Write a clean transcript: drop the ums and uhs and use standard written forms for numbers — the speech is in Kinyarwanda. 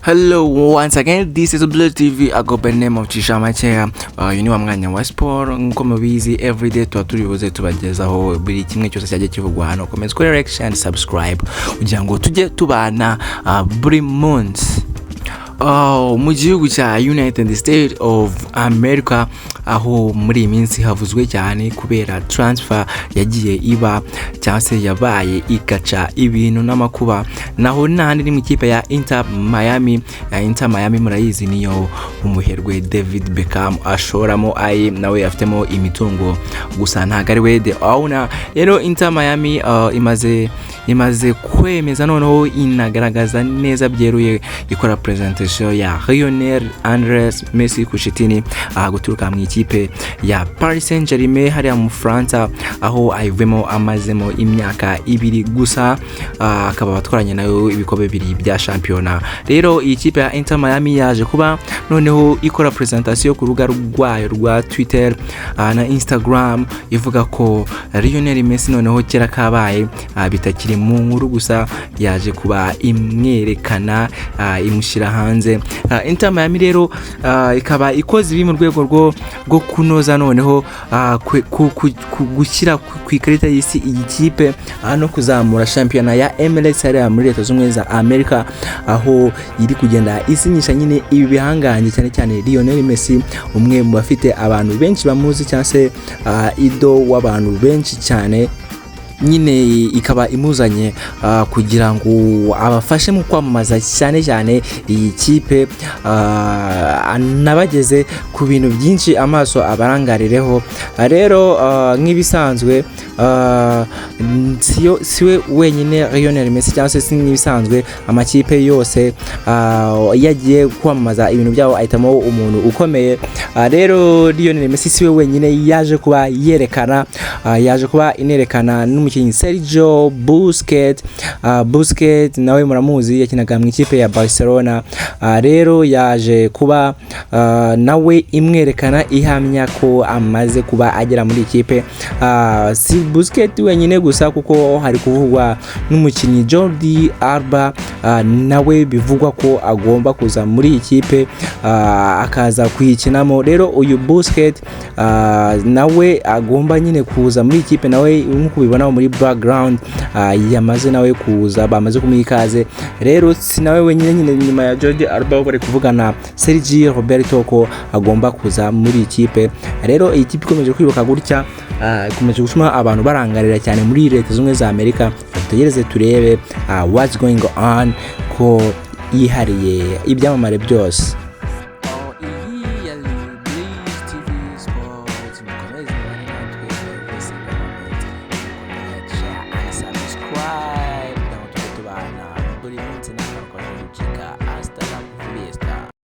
Hello, once again, this is Blue TV. I go by the name of Chishamachera. You know mwanya wa sport nko mubizi everyday tuba turibuze tubagezaho buri kimwe cyose cyaje kivugwa hano. Comment, share and subscribe kugira ngo tujye tubana buri month. Mu gihugu cya United States of America aho muri iyi minsi havuzwe cyane kubera transfer yagiye iba cyangwa se yabaye igaca ibintu n'amakuba, naho nandi ni mu ikipe ya Intermiami. Intermiami murayizi niyo umuherwe David Beckham ashoramo nawe afitemo imitungo gusa ntago ari we the owner. Rero Intermiami imaze kwemeza noneho inagaragaza neza byeruye ikora presentation ya Lionel Messi kushitini guturuka mu ikipe ya Paris Saint-Germain hariya mu France aho ayivemo amazemo imyaka 2 gusa, akaba batwaranye nayo ibikombe 2 bya championnat. Rero iyi kipe ya Intermiami yaje kuba noneho ikora presentation ku rubuga rwayo rwa Twitter na Instagram ivuga ko Lionel Messi noneho kera kabaye bitakiri mu nkuru gusa, yaje kuba imwerekana imushira hanze. Intermiami rero ikaba ikoze ibi mu rwego rwo kunoza noneho gushyira ku ikarita y'isi iyi kipe no kuzamura championnat ya MLS hariya muri Leta Zunze za Amerika, aho iri kugenda isinyisha nyine ibi bihanganye cyane cyane Lionel Messi, umwe mu bafite abantu benshi bamuzi cyangwa se ido w'abantu benshi cyane. Nyine ikaba imuzanye kugira ngo abafashe mu kwamamaza cyane iyi kipe, nabageze ku bintu byinshi amaso abarangarireho. Rero nk'ibisanzwe siwe wenyine Lionel Messi cyangwa se nk'ibisanzwe amakipe yose yagiye kwamamaza ibintu byabo ahitamo umuntu ukomeye. Rero Lionel Messi siwe wenyine yaje kuba inerekana n'umukinnyi Sergio Busquets nawe muramuzi yakinaga mu ikipe ya Barcelona. Rero yaje kuba nawe imwerekana ihamya ko amaze kuba agera muri ikipe. Si Busquets wenyine gusa kuko hari kuvugwa n'umukinnyi Jordi Alba, nawe bivugwa ko agomba kuza muri ikipe akaza kuyikinamo. Rero uyu Busquets nawe agomba nyine kuza muri ikipe, nawe nkuko bibona muri background Yamaze nawe kuza, bamaze kumwikaze. Rero si nawe wenyine nyine nyuma ya Jordi Alba bari kuvugana Sergio Roberto ko agomba kuza muri ikipe. Rero iyi kipe ikomeje kwibuka gutya, ikomeje gutuma abantu barangarira cyane muri Leta Zunze za Amerika. Tutegereze turebe what's going on ko yihariye ibyamamare byose.